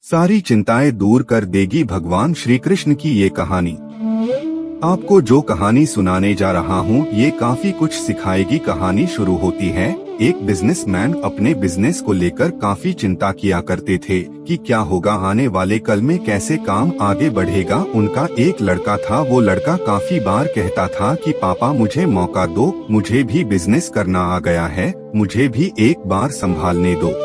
सारी चिंताएं दूर कर देगी भगवान श्री कृष्ण की ये कहानी। आपको जो कहानी सुनाने जा रहा हूँ ये काफी कुछ सिखाएगी। कहानी शुरू होती है। एक बिजनेसमैन अपने बिजनेस को लेकर काफी चिंता किया करते थे कि क्या होगा आने वाले कल में, कैसे काम आगे बढ़ेगा। उनका एक लड़का था। वो लड़का काफी बार कहता था कि पापा मुझे मौका दो, मुझे भी बिजनेस करना आ गया है, मुझे भी एक बार संभालने दो।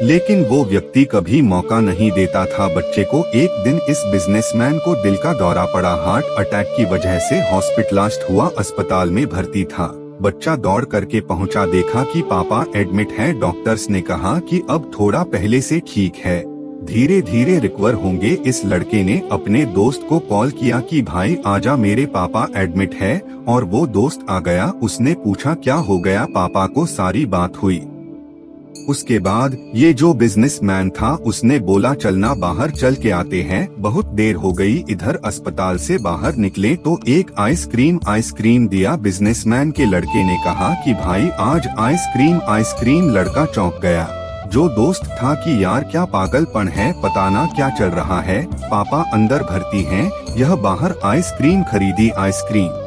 लेकिन वो व्यक्ति कभी मौका नहीं देता था बच्चे को। एक दिन इस बिजनेसमैन को दिल का दौरा पड़ा। हार्ट अटैक की वजह से हॉस्पिटलाइज्ड हुआ, अस्पताल में भर्ती था। बच्चा दौड़ करके पहुंचा, देखा कि पापा एडमिट हैं। डॉक्टर्स ने कहा कि अब थोड़ा पहले से ठीक है, धीरे धीरे रिकवर होंगे। इस लड़के ने अपने दोस्त को कॉल किया कि भाई आजा, मेरे पापा एडमिट है। और वो दोस्त आ गया। उसने पूछा क्या हो गया पापा को। सारी बात हुई। उसके बाद ये जो बिजनेसमैन था उसने बोला चलना बाहर चल के आते हैं। बहुत देर हो गई। इधर अस्पताल से बाहर निकले तो एक आइसक्रीम दिया। बिजनेसमैन के लड़के ने कहा कि भाई आज आइसक्रीम। लड़का चौंक गया। जो दोस्त था कि यार क्या पागलपन है, पता ना क्या चल रहा है, पापा अंदर भर्ती हैं, यह बाहर आइसक्रीम खरीदी आइसक्रीम।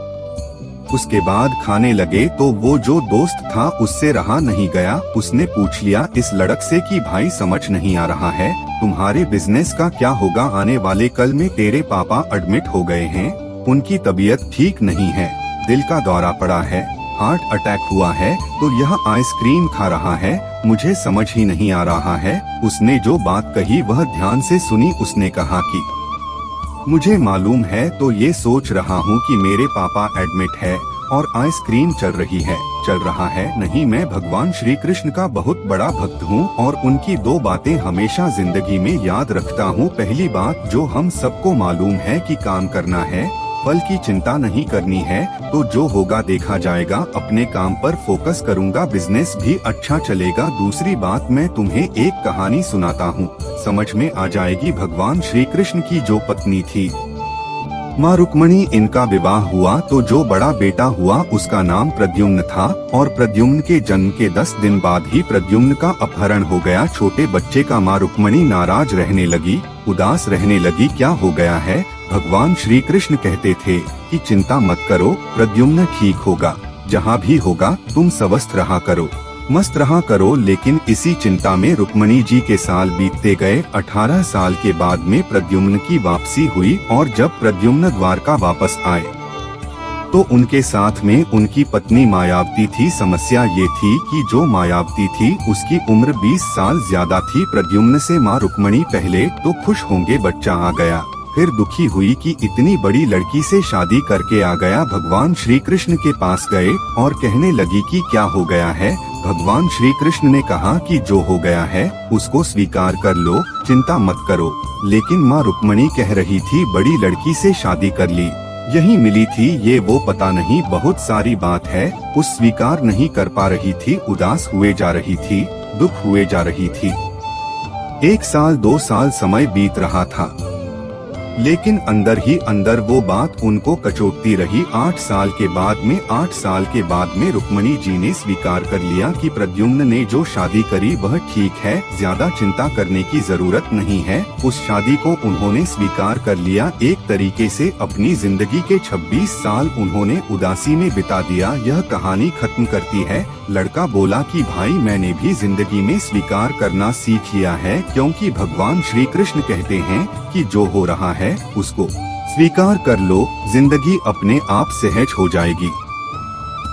उसके बाद खाने लगे तो वो जो दोस्त था उससे रहा नहीं गया। उसने पूछ लिया इस लड़क से कि भाई समझ नहीं आ रहा है, तुम्हारे बिजनेस का क्या होगा आने वाले कल में। तेरे पापा एडमिट हो गए हैं, उनकी तबीयत ठीक नहीं है, दिल का दौरा पड़ा है, हार्ट अटैक हुआ है, तो यह आइसक्रीम खा रहा है, मुझे समझ ही नहीं आ रहा है। उसने जो बात कही वह ध्यान से सुनी। उसने कहा कि मुझे मालूम है, तो ये सोच रहा हूँ कि मेरे पापा एडमिट है और आइसक्रीम चल रहा है। नहीं, मैं भगवान श्री कृष्ण का बहुत बड़ा भक्त हूँ और उनकी दो बातें हमेशा जिंदगी में याद रखता हूँ। पहली बात जो हम सबको मालूम है कि काम करना है, फल की चिंता नहीं करनी है, तो जो होगा देखा जाएगा। अपने काम पर फोकस करूँगा, बिजनेस भी अच्छा चलेगा। दूसरी बात मैं तुम्हें एक कहानी सुनाता हूँ, समझ में आ जाएगी। भगवान श्री कृष्ण की जो पत्नी थी माँ रुक्मणी, इनका विवाह हुआ तो जो बड़ा बेटा हुआ उसका नाम प्रद्युम्न था। और प्रद्युम्न के जन्म के 10 दिन बाद ही प्रद्युम्न का अपहरण हो गया। छोटे बच्चे का माँ रुक्मणी नाराज रहने लगी, उदास रहने लगी। क्या हो गया है? भगवान श्री कृष्ण कहते थे कि चिंता मत करो, प्रद्युम्न ठीक होगा, जहाँ भी होगा तुम स्वस्थ रहा करो, मस्त रहा करो। लेकिन इसी चिंता में रुक्मणी जी के साल बीतते गए। 18 साल के बाद में प्रद्युम्न की वापसी हुई और जब प्रद्युम्न द्वारका वापस आए तो उनके साथ में उनकी पत्नी मायावती थी। समस्या ये थी कि जो मायावती थी उसकी उम्र 20 साल ज्यादा थी प्रद्युम्न से। माँ रुक्मणी पहले तो खुश होंगे बच्चा आ गया, फिर दुखी हुई कि इतनी बड़ी लड़की से शादी करके आ गया। भगवान श्री कृष्ण के पास गए और कहने लगी कि क्या हो गया है। भगवान श्री कृष्ण ने कहा कि जो हो गया है उसको स्वीकार कर लो, चिंता मत करो। लेकिन माँ रुक्मणी कह रही थी बड़ी लड़की से शादी कर ली, यही मिली थी, ये वो पता नहीं, बहुत सारी बात है। उस स्वीकार नहीं कर पा रही थी, उदास हुए जा रही थी, दुख हुए जा रही थी। 1 साल 2 साल समय बीत रहा था, लेकिन अंदर ही अंदर वो बात उनको कचोटती रही। 8 साल के बाद में रुक्मणी जी ने स्वीकार कर लिया कि प्रद्युम्न ने जो शादी करी वह ठीक है, ज्यादा चिंता करने की जरूरत नहीं है। उस शादी को उन्होंने स्वीकार कर लिया। एक तरीके से अपनी जिंदगी के 26 साल उन्होंने उदासी में बिता दिया। यह कहानी खत्म करती है। लड़का बोला कि भाई मैंने भी जिंदगी में स्वीकार करना सीख लिया है, क्योंकि भगवान श्री कृष्ण कहते हैं कि जो हो रहा है उसको स्वीकार कर लो, जिंदगी अपने आप सहज हो जाएगी।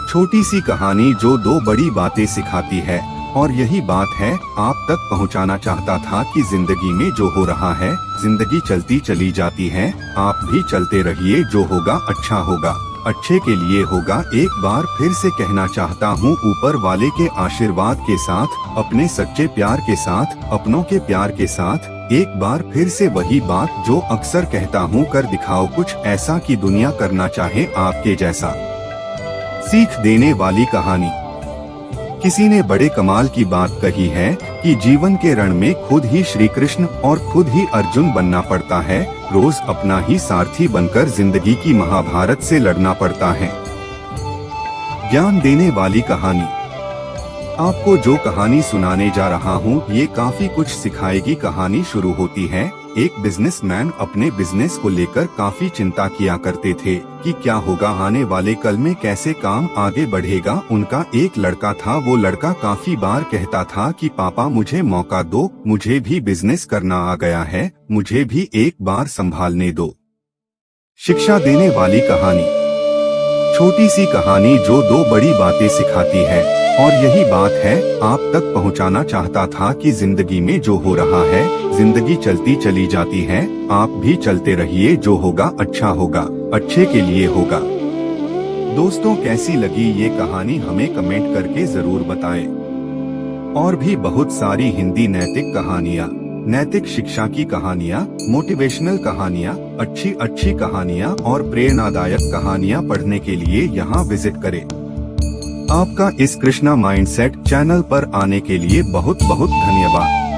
छोटी सी कहानी जो 2 बड़ी बातें सिखाती है, और यही बात है आप तक पहुंचाना चाहता था कि जिंदगी में जो हो रहा है, जिंदगी चलती चली जाती है, आप भी चलते रहिए, जो होगा अच्छा होगा, अच्छे के लिए होगा। एक बार फिर से कहना चाहता हूँ, ऊपर वाले के आशीर्वाद के साथ, अपने सच्चे प्यार के साथ, अपनों के प्यार के साथ, एक बार फिर से वही बात जो अक्सर कहता हूँ, कर दिखाओ कुछ ऐसा कि दुनिया करना चाहे आपके जैसा। सीख देने वाली कहानी। किसी ने बड़े कमाल की बात कही है कि जीवन के रण में खुद ही श्री कृष्ण और खुद ही अर्जुन बनना पड़ता है। रोज अपना ही सारथी बनकर जिंदगी की महाभारत से लड़ना पड़ता है। ज्ञान देने वाली कहानी। आपको जो कहानी सुनाने जा रहा हूँ ये काफी कुछ सिखाएगी। कहानी शुरू होती है। एक बिजनेसमैन अपने बिजनेस को लेकर काफी चिंता किया करते थे कि क्या होगा आने वाले कल में, कैसे काम आगे बढ़ेगा। उनका एक लड़का था। वो लड़का काफी बार कहता था कि पापा मुझे मौका दो, मुझे भी बिजनेस करना आ गया है, मुझे भी एक बार संभालने दो। शिक्षा देने वाली कहानी। छोटी सी कहानी जो दो बड़ी बातें सिखाती है, और यही बात है आप तक पहुंचाना चाहता था कि जिंदगी में जो हो रहा है, जिंदगी चलती चली जाती है, आप भी चलते रहिए। जो होगा अच्छा होगा, अच्छे के लिए होगा। दोस्तों कैसी लगी ये कहानी हमें कमेंट करके जरूर बताएं। और भी बहुत सारी हिंदी नैतिक कहानियाँ, नैतिक शिक्षा की कहानियाँ, मोटिवेशनल कहानियाँ, अच्छी अच्छी कहानियाँ और प्रेरणादायक कहानियाँ पढ़ने के लिए यहाँ विजिट करें। आपका इस कृष्णा माइंडसेट चैनल पर आने के लिए बहुत बहुत धन्यवाद।